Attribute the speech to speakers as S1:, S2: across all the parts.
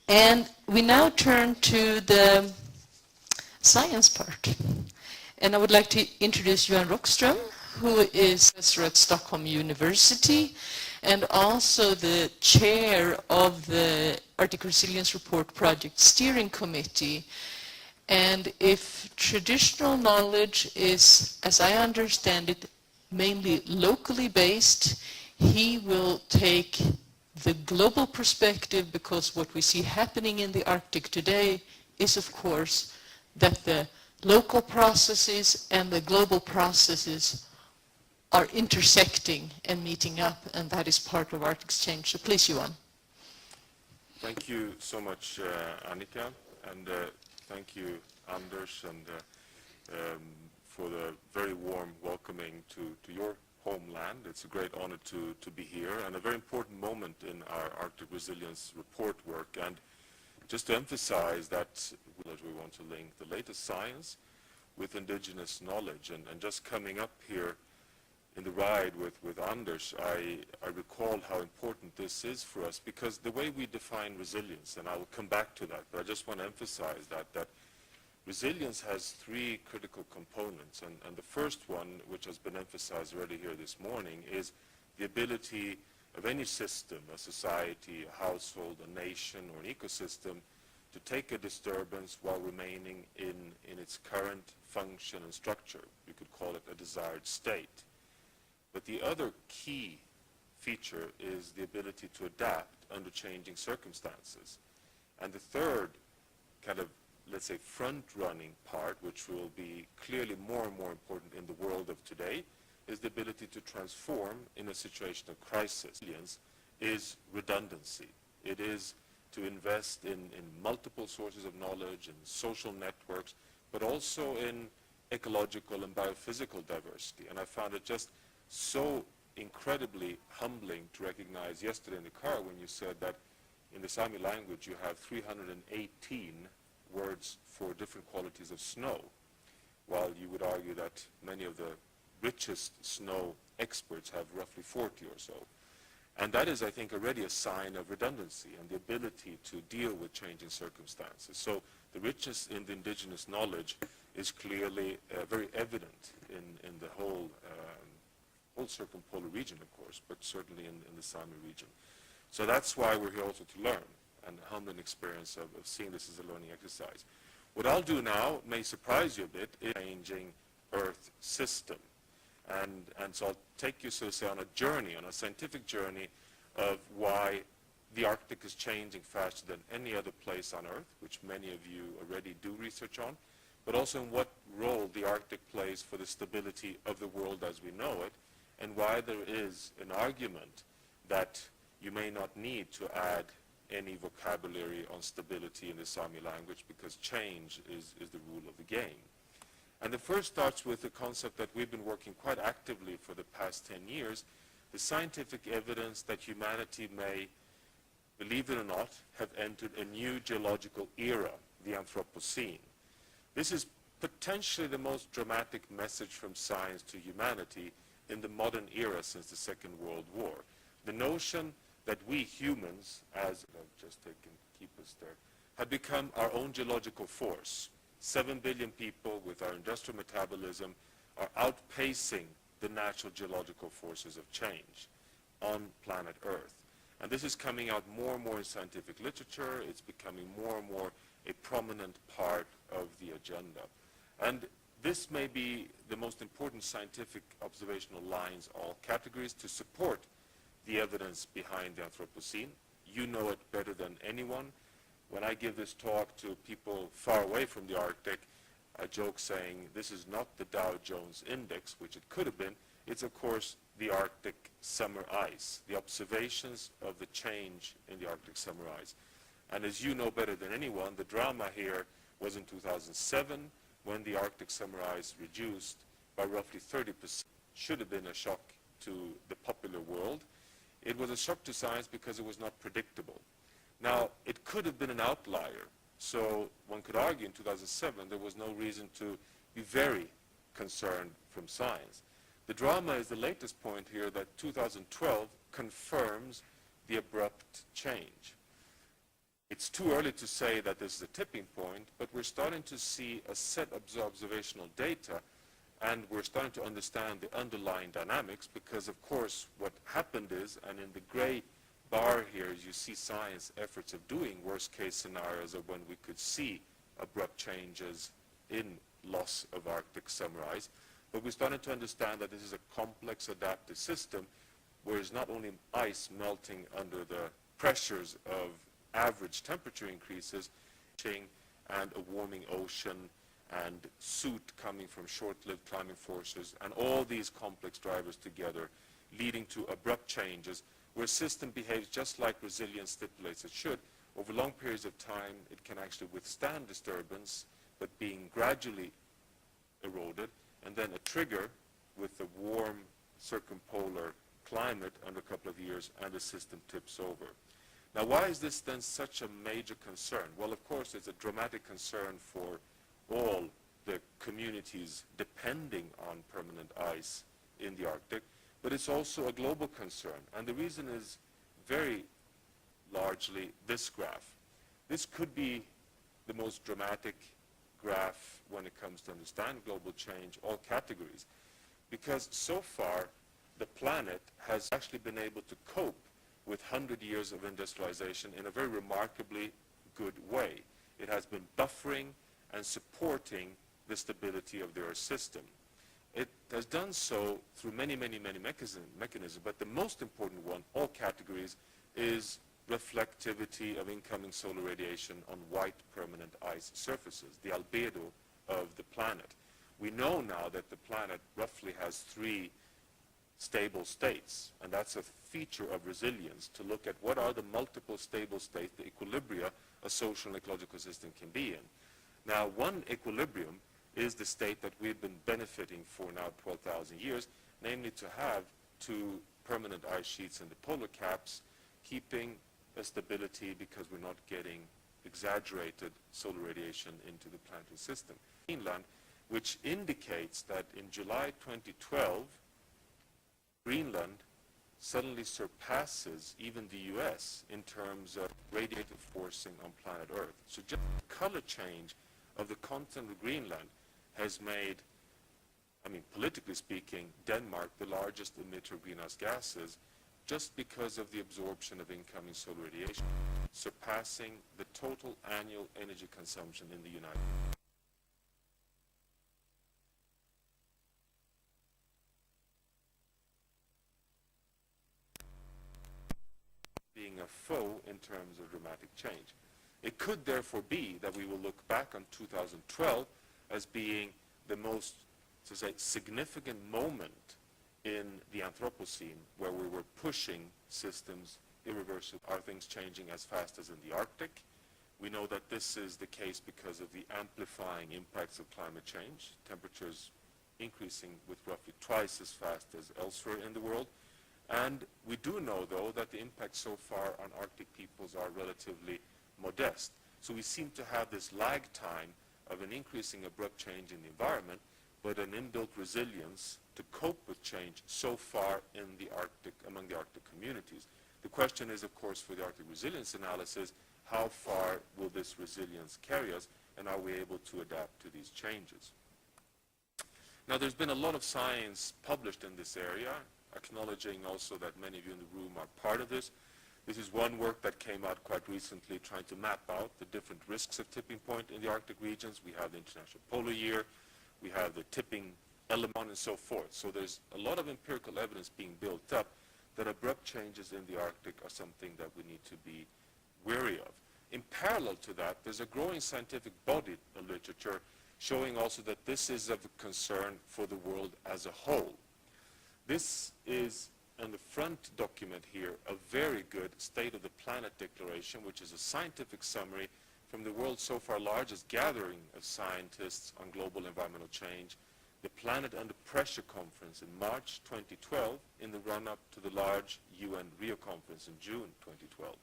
S1: And we now turn to the science part. And I would like to introduce Johan Rockström, who is professor at Stockholm University and also the chair of the Arctic Resilience Report Project Steering Committee. And if traditional knowledge is, as I understand it, mainly locally based, he will take the global perspective, because what we see happening in the Arctic today is, of course, that the local processes and the global processes are intersecting and meeting up, and that is part of Arctic change. So please, Johan.
S2: Thank you so much, Annika, and thank you, Anders, and for the very warm welcoming to your homeland. It's a great honor to be here, and a very important moment in our Arctic Resilience Report work. And just to emphasize that we want to link the latest science with indigenous knowledge. And just coming up here in the ride with Anders, I recall how important this is for us, because the way we define resilience, and I will come back to that, but I just want to emphasize that resilience has three critical components, and the first one, which has been emphasized already here this morning, is the ability of any system, a society, a household, a nation, or an ecosystem, to take a disturbance while remaining in its current function and structure. You could call it a desired state. But the other key feature is the ability to adapt under changing circumstances. And the third kind of, let's say, front-running part, which will be clearly more and more important in the world of today, is the ability to transform in a situation of crisis. Resilience is redundancy. It is to invest in multiple sources of knowledge, in social networks, but also in ecological and biophysical diversity. And I found it just so incredibly humbling to recognize yesterday in the car when you said that in the Sami language you have 318 words for different qualities of snow, while you would argue that many of the richest snow experts have roughly 40 or so. And that is, I think, already a sign of redundancy and the ability to deal with changing circumstances. So the richness in the indigenous knowledge is clearly very evident in the whole circumpolar region, of course, but certainly in the Sami region. So that's why we're here also to learn, and a humbling experience of seeing this as a learning exercise. What I'll do now may surprise you a bit, is changing Earth system. And so I'll take you, so to say, on a journey, on a scientific journey of why the Arctic is changing faster than any other place on Earth, which many of you already do research on, but also in what role the Arctic plays for the stability of the world as we know it, and why there is an argument that you may not need to add any vocabulary on stability in the Sami language, because change is the rule of the game. And the first starts with the concept that we've been working quite actively for the past 10 years, the scientific evidence that humanity may, believe it or not, have entered a new geological era, the anthropocene. This is potentially the most dramatic message from science to humanity in the modern era since the Second World War. The notion that we humans, as I've just taken, keep us there, have become our own geological force. 7 billion people with our industrial metabolism are outpacing the natural geological forces of change on planet Earth. And this is coming out more and more in scientific literature. It's becoming more and more a prominent part of the agenda. And this may be the most important scientific observational lines, all categories, to support the evidence behind the Anthropocene. You know it better than anyone. When I give this talk to people far away from the Arctic, I joke saying this is not the Dow Jones Index, which it could have been. It's, of course, the Arctic summer ice, the observations of the change in the Arctic summer ice. And as you know better than anyone, the drama here was in 2007, when the Arctic summer ice reduced by roughly 30%. Should have been a shock to the popular world. It was a shock to science because it was not predictable. Now, it could have been an outlier. So one could argue in 2007 there was no reason to be very concerned from science. The drama is the latest point here, that 2012 confirms the abrupt change. It's too early to say that this is a tipping point, but we're starting to see a set of observational data, and we're starting to understand the underlying dynamics, because of course what happened is, and in the gray bar here you see science efforts of doing worst case scenarios of when we could see abrupt changes in loss of Arctic summer ice. But we're starting to understand that this is a complex adaptive system, where it's not only ice melting under the pressures of average temperature increases, and a warming ocean, and soot coming from short-lived climbing forces, and all these complex drivers together leading to abrupt changes, where a system behaves just like resilience stipulates it should. Over long periods of time, it can actually withstand disturbance, but being gradually eroded, and then a trigger with the warm circumpolar climate under a couple of years, and the system tips over. Now, why is this then such a major concern? Well, of course, it's a dramatic concern for all the communities depending on permanent ice in the Arctic, but it's also a global concern. And the reason is very largely this graph. This could be the most dramatic graph when it comes to understand global change, all categories, because so far the planet has actually been able to cope with 100 years of industrialization in a very remarkably good way. It has been buffering and supporting the stability of the Earth system. It has done so through many mechanisms, but the most important one, all categories, is reflectivity of incoming solar radiation on white permanent ice surfaces, the albedo of the planet. We know now that the planet roughly has 3 stable states, and that's a feature of resilience, to look at what are the multiple stable states, the equilibria a social and ecological system can be in. Now, one equilibrium is the state that we've been benefiting for now 12,000 years, namely to have 2 permanent ice sheets in the polar caps, keeping a stability because we're not getting exaggerated solar radiation into the planetary system. Greenland, which indicates that in July 2012, Greenland suddenly surpasses even the US in terms of radiative forcing on planet Earth. So just the color change of the continent of Greenland has made, I mean, politically speaking, Denmark the largest emitter of greenhouse gases, just because of the absorption of incoming solar radiation, surpassing the total annual energy consumption in the United States. Being a foe in terms of dramatic change. It could therefore be that we will look back on 2012 as being the most, to say, significant moment in the anthropocene, where we were pushing systems irreversible. Are things changing as fast as in the Arctic? We know that this is the case because of the amplifying impacts of climate change, temperatures increasing with roughly twice as fast as elsewhere in the world. And we do know, though, that the impacts so far on Arctic peoples are relatively modest. So we seem to have this lag time of an increasing abrupt change in the environment, but an inbuilt resilience to cope with change so far in the Arctic, among the Arctic communities. The question is, of course, for the Arctic resilience analysis, how far will this resilience carry us, and are we able to adapt to these changes? Now, there's been a lot of science published in this area, acknowledging also that many of you in the room are part of this. This is one work that came out quite recently trying to map out the different risks of tipping point in the Arctic regions. We have the International Polar Year, we have the tipping element, and so forth. So there's a lot of empirical evidence being built up that abrupt changes in the Arctic are something that we need to be wary of. In parallel to that, there's a growing scientific body of literature showing also that this is of concern for the world as a whole. This is, on the front document here, a very good State of the Planet declaration, which is a scientific summary from the world's so far largest gathering of scientists on global environmental change, the Planet Under Pressure Conference in March 2012, in the run-up to the large UN Rio Conference in June 2012.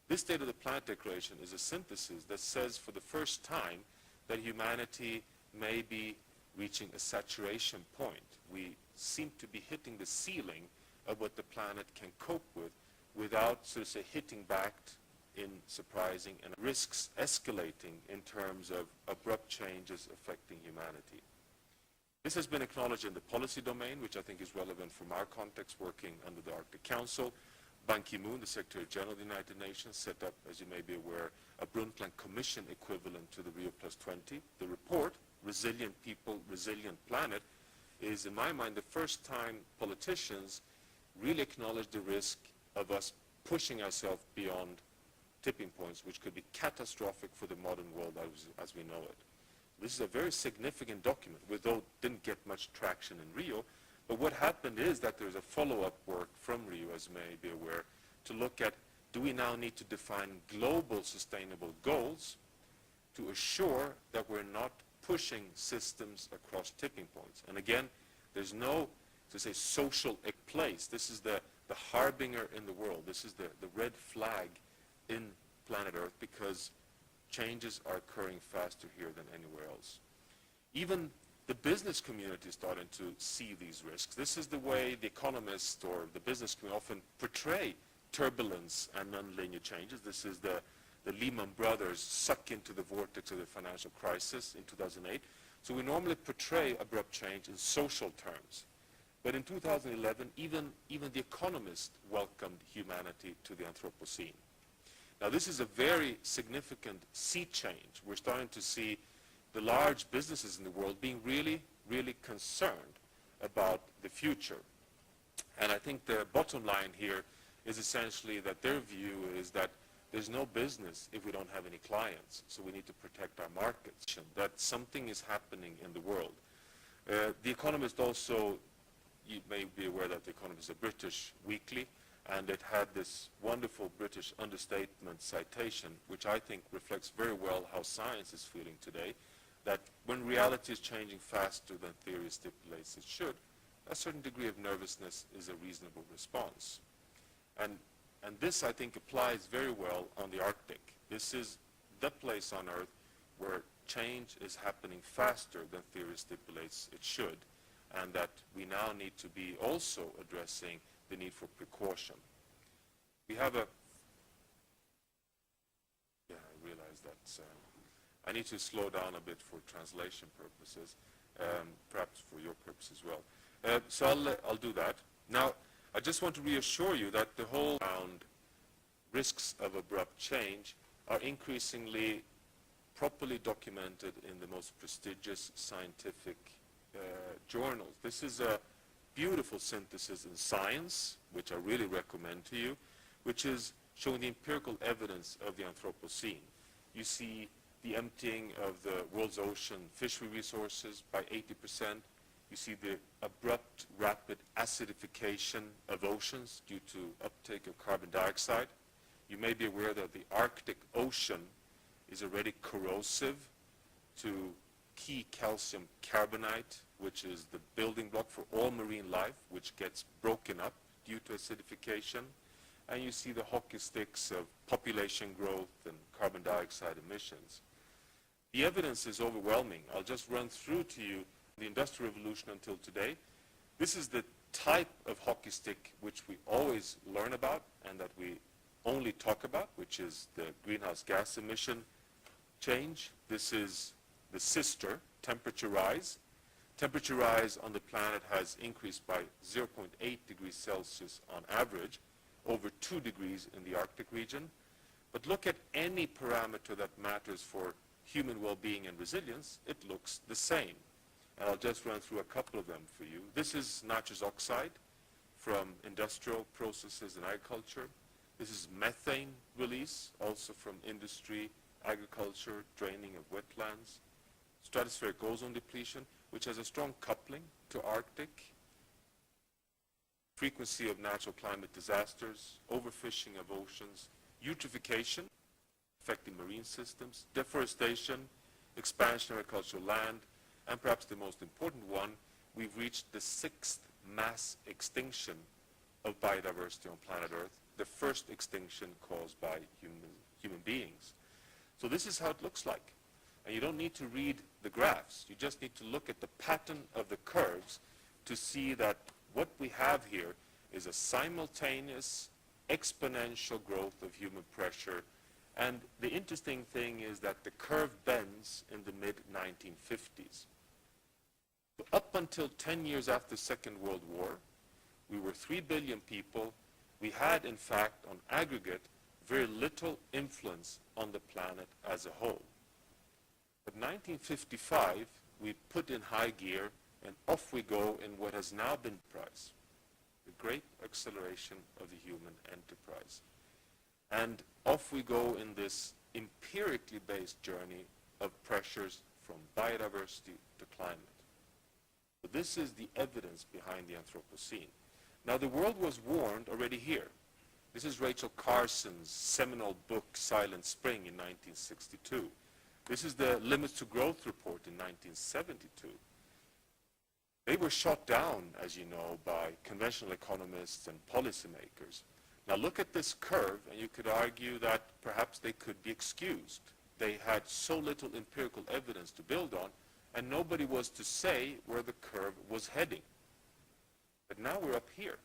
S2: This State of the Planet declaration is a synthesis that says for the first time that humanity may be reaching a saturation point. We seem to be hitting the ceiling of what the planet can cope with without, so to say, hitting back in surprising and risks escalating in terms of abrupt changes affecting humanity. This has been acknowledged in the policy domain, which I think is relevant from our context working under the Arctic Council. Ban Ki-moon, the Secretary General of the United Nations, set up, as you may be aware, a Brundtland Commission equivalent to the Rio Plus 20. The report, Resilient People, Resilient Planet, is, in my mind, the first time politicians really acknowledge the risk of us pushing ourselves beyond tipping points, which could be catastrophic for the modern world as we know it. This is a very significant document, although it didn't get much traction in Rio. But what happened is that there's a follow-up work from Rio, as you may be aware, to look at, do we now need to define global sustainable goals to assure that we're not pushing systems across tipping points? And again, there's no, to say, social place. This is the harbinger in the world. This is the red flag in planet Earth, because changes are occurring faster here than anywhere else. Even the business community is starting to see these risks. This is the way the economists or the business community often portray turbulence and nonlinear changes. This is the Lehman Brothers suck into the vortex of the financial crisis in 2008. So we normally portray abrupt change in social terms. But in 2011, even the economists welcomed humanity to the Anthropocene. Now this is a very significant sea change. We're starting to see the large businesses in the world being really, really concerned about the future. And I think the bottom line here is essentially that their view is that there's no business if we don't have any clients, so we need to protect our markets, that something is happening in the world. The Economist also, you may be aware that The Economist is a British weekly, and it had this wonderful British understatement citation, which I think reflects very well how science is feeling today, that when reality is changing faster than theory stipulates it should, a certain degree of nervousness is a reasonable response. And this, I think, applies very well on the Arctic. This is the place on Earth where change is happening faster than theory stipulates it should, and that we now need to be also addressing the need for precaution. We have a... Yeah, I realize that I need to slow down a bit for translation purposes, perhaps for your purpose as well. So I'll do that. Now, I just want to reassure you that the whole around risks of abrupt change are increasingly properly documented in the most prestigious scientific journals. This is a beautiful synthesis in Science, which I really recommend to you, which is showing the empirical evidence of the Anthropocene. You see the emptying of the world's ocean fishery resources by 80%. You see the abrupt, rapid acidification of oceans due to uptake of carbon dioxide. You may be aware that the Arctic Ocean is already corrosive to key calcium carbonate, which is the building block for all marine life, which gets broken up due to acidification. And you see the hockey sticks of population growth and carbon dioxide emissions. The evidence is overwhelming. I'll just run through to you the Industrial Revolution until today. This is the type of hockey stick which we always learn about and that we only talk about, which is the greenhouse gas emission change. This is the sister, temperature rise. Temperature rise on the planet has increased by 0.8 degrees Celsius on average, over 2 degrees in the Arctic region. But look at any parameter that matters for human well-being and resilience, it looks the same. And I'll just run through a couple of them for you. This is nitrous oxide from industrial processes and agriculture. This is methane release, also from industry, agriculture, draining of wetlands. Stratospheric ozone depletion, which has a strong coupling to Arctic. Frequency of natural climate disasters, overfishing of oceans, eutrophication, affecting marine systems, deforestation, expansion of agricultural land, and perhaps the most important one, we've reached the 6th mass extinction of biodiversity on planet Earth, the first extinction caused by human beings. So this is how it looks like. And you don't need to read the graphs. You just need to look at the pattern of the curves to see that what we have here is a simultaneous exponential growth of human pressure And the interesting thing is that the curve bends in the mid-1950s. So up until 10 years after the Second World War, we were 3 billion people. We had, in fact, on aggregate, very little influence on the planet as a whole. But 1955, we put in high gear, and off we go in what has now been enterprise, the great acceleration of the human enterprise. And off we go in this empirically based journey of pressures from biodiversity to climate. So this is the evidence behind the Anthropocene. Now the world was warned already here. This is Rachel Carson's seminal book, Silent Spring, in 1962. This is the Limits to Growth report in 1972. They were shot down, as you know, by conventional economists and policymakers. Now look at this curve, and you could argue that perhaps they could be excused. They had so little empirical evidence to build on, and nobody was to say where the curve was heading. But now we're up here.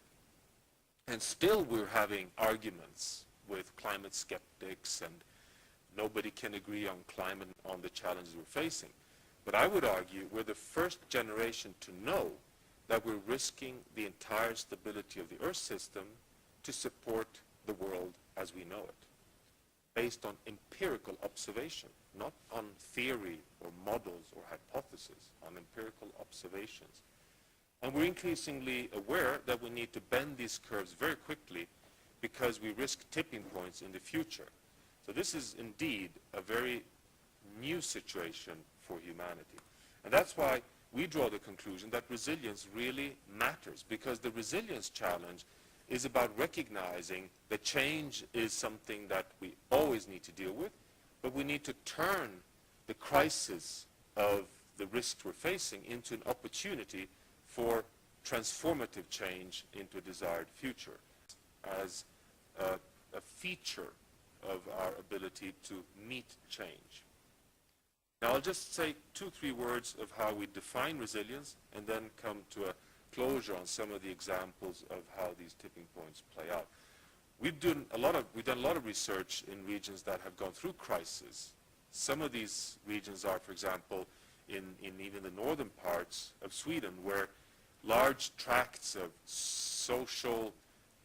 S2: And still we're having arguments with climate skeptics, and nobody can agree on climate, on the challenges we're facing. But I would argue we're the first generation to know that we're risking the entire stability of the Earth system to support the world as we know it, based on empirical observation, not on theory or models or hypotheses, on empirical observations. And we're increasingly aware that we need to bend these curves very quickly because we risk tipping points in the future. So this is indeed a very new situation for humanity. And that's why we draw the conclusion that resilience really matters, because the resilience challenge is about recognizing that change is something that we always need to deal with, but we need to turn the crisis of the risks we're facing into an opportunity for transformative change into a desired future as a feature of our ability to meet change. Now I'll just say 2-3 words of how we define resilience and then come to a closure on some of the examples of how these tipping points play out. We've done a lot of research in regions that have gone through crisis. Some of these regions are, for example, in even the northern parts of Sweden, where large tracts of social,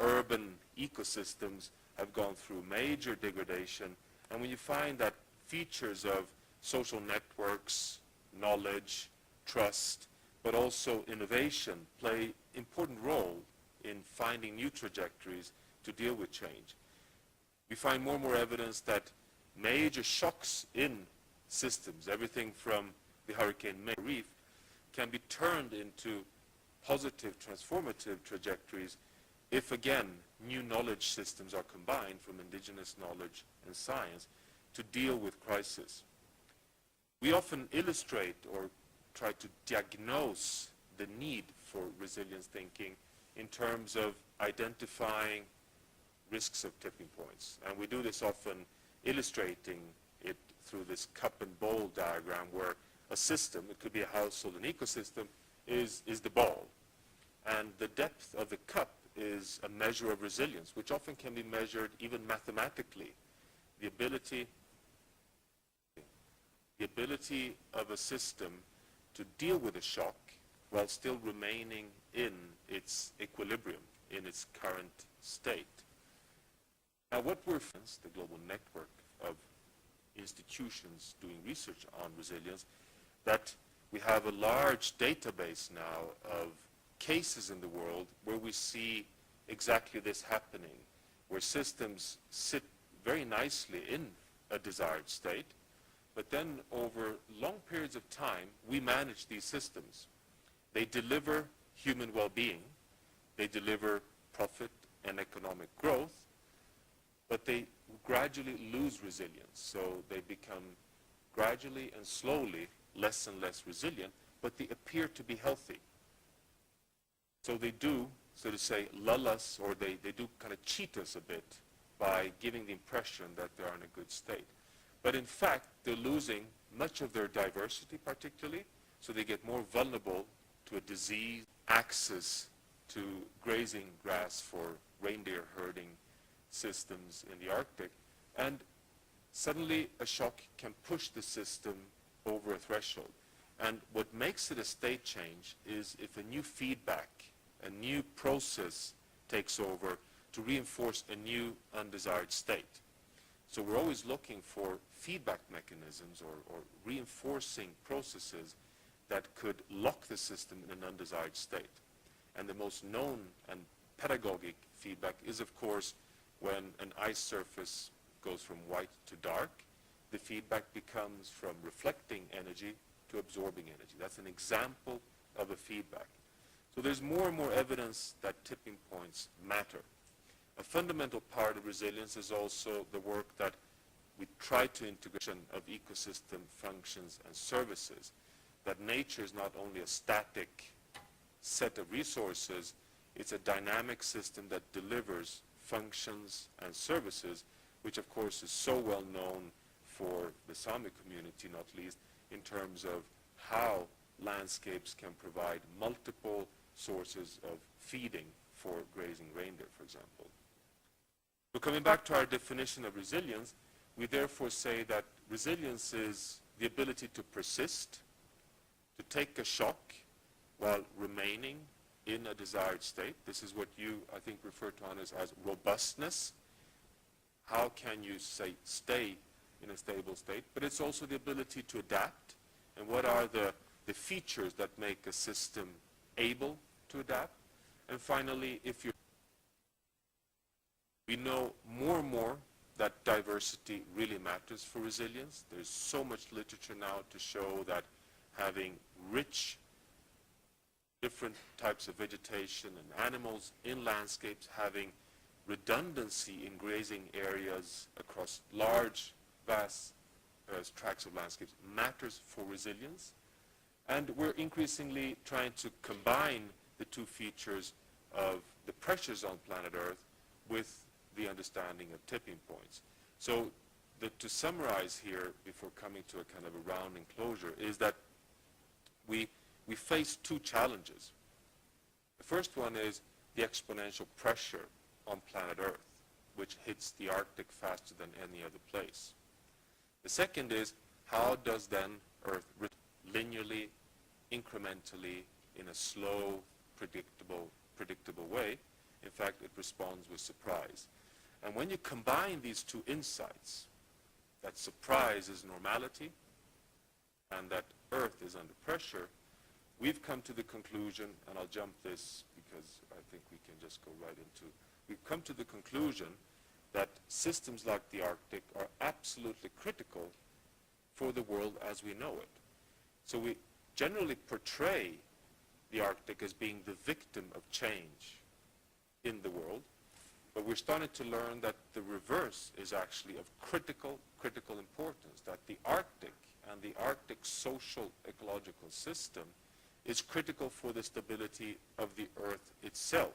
S2: urban ecosystems have gone through major degradation. And when you find that features of social networks, knowledge, trust, but also innovation play important role in finding new trajectories to deal with change. We find more and more evidence that major shocks in systems, everything from the Hurricane Reef, can be turned into positive, transformative trajectories if, again, new knowledge systems are combined from indigenous knowledge and science to deal with crisis. We often illustrate or try to diagnose the need for resilience thinking in terms of identifying risks of tipping points. And we do this often illustrating it through this cup and bowl diagram, where a system, it could be a household, an ecosystem, is the ball. And the depth of the cup is a measure of resilience, which often can be measured even mathematically. The ability of a system to deal with a shock while still remaining in its equilibrium, in its current state. Now what we're finding, the global network of institutions doing research on resilience, that we have a large database now of cases in the world where we see exactly this happening, where systems sit very nicely in a desired state, but then over long periods of time, we manage these systems. They deliver human well-being, they deliver profit and economic growth, but they gradually lose resilience. So they become gradually and slowly less and less resilient, but they appear to be healthy. So they do, so to say, lull us, or they do kind of cheat us a bit by giving the impression that they are in a good state. But in fact, they're losing much of their diversity particularly, so they get more vulnerable to a disease, access to grazing grass for reindeer herding systems in the Arctic. And suddenly a shock can push the system over a threshold. And what makes it a state change is if a new feedback, a new process takes over to reinforce a new undesired state. So we're always looking for feedback mechanisms or reinforcing processes that could lock the system in an undesired state. And the most known and pedagogic feedback is, of course, when an ice surface goes from white to dark, the feedback becomes from reflecting energy to absorbing energy. That's an example of a feedback. So there's more and more evidence that tipping points matter. A fundamental part of resilience is also the work that we try to integration of ecosystem functions and services, that nature is not only a static set of resources, it's a dynamic system that delivers functions and services, which of course is so well known for the Sami community, not least in terms of how landscapes can provide multiple sources of feeding for grazing reindeer, for example. So coming back to our definition of resilience, we therefore say that resilience is the ability to persist, to take a shock while remaining in a desired state. This is what you, I think, refer to as robustness. How can you, say, stay in a stable state? But it's also the ability to adapt. And what are the features that make a system able to adapt? And finally, we know more and more that diversity really matters for resilience. There's so much literature now to show that having rich, different types of vegetation and animals in landscapes, having redundancy in grazing areas across large, vast tracts of landscapes matters for resilience. And we're increasingly trying to combine the two features of the pressures on planet Earth with the understanding of tipping points. So to summarize here, before coming to a kind of a rounding closure, is that we face two challenges. The first one is the exponential pressure on planet Earth, which hits the Arctic faster than any other place. The second is, how does then Earth linearly, incrementally, in a slow, predictable way? In fact, it responds with surprise. And when you combine these two insights, that surprise is normality and that Earth is under pressure, we've come to the conclusion, and I'll jump this because I think we can just go right into, we've come to the conclusion that systems like the Arctic are absolutely critical for the world as we know it. So we generally portray the Arctic as being the victim of change in the world, but we're starting to learn that the reverse is actually of critical importance, that the Arctic and the Arctic social ecological system is critical for the stability of the Earth itself,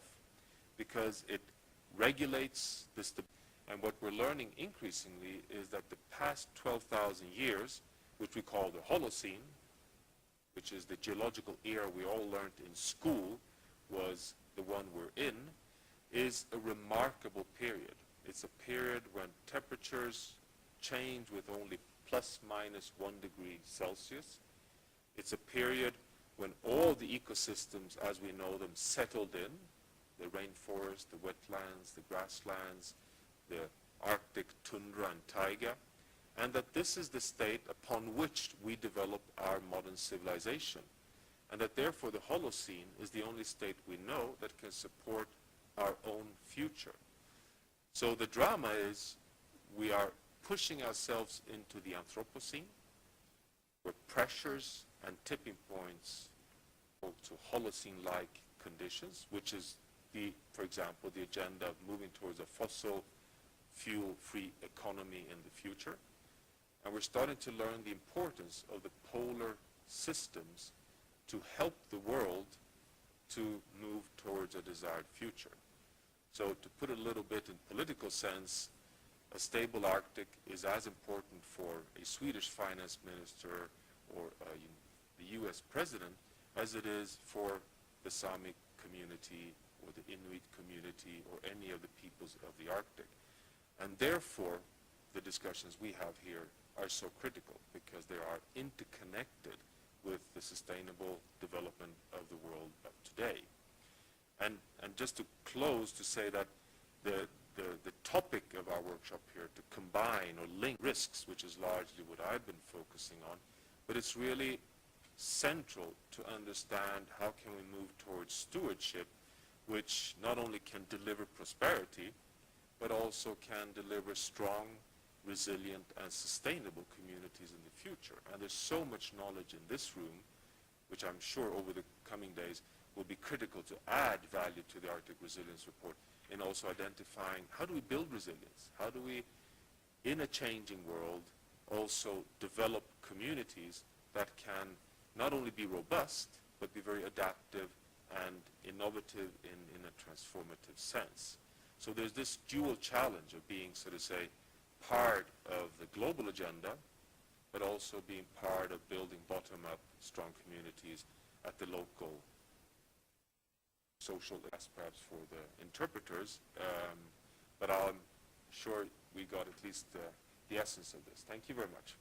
S2: because it regulates the stability. And what we're learning increasingly is that the past 12,000 years, which we call the Holocene, which is the geological era we all learned in school, was the one we're in, is a remarkable period. It's a period when temperatures change with only plus minus 1 degree Celsius. It's a period when all the ecosystems as we know them settled in, the rainforest, the wetlands, the grasslands, the Arctic tundra and taiga, and that this is the state upon which we develop our modern civilization, and that therefore the Holocene is the only state we know that can support our own future. So the drama is we are pushing ourselves into the anthropocene, where pressures and tipping points go to Holocene-like conditions, which is for example, the agenda of moving towards a fossil fuel-free economy in the future. And we're starting to learn the importance of the polar systems to help the world to move towards a desired future. So to put it a little bit in political sense, a stable Arctic is as important for a Swedish finance minister or the US president as it is for the Sami community or the Inuit community or any of the peoples of the Arctic. And therefore, the discussions we have here are so critical because they are interconnected with the sustainable development of the world of today. And just to close, to say that the topic of our workshop here, to combine or link risks, which is largely what I've been focusing on, but it's really central to understand how can we move towards stewardship, which not only can deliver prosperity, but also can deliver strong, resilient, and sustainable communities in the future. And there's so much knowledge in this room, which I'm sure over the coming days will be critical to add value to the Arctic Resilience Report, in also identifying how do we build resilience? How do we, in a changing world, also develop communities that can not only be robust, but be very adaptive and innovative in a transformative sense. So there's this dual challenge of being, so to say, part of the global agenda, but also being part of building bottom-up strong communities at the local social, perhaps for the interpreters, but I'm sure we got at least the essence of this. Thank you very much.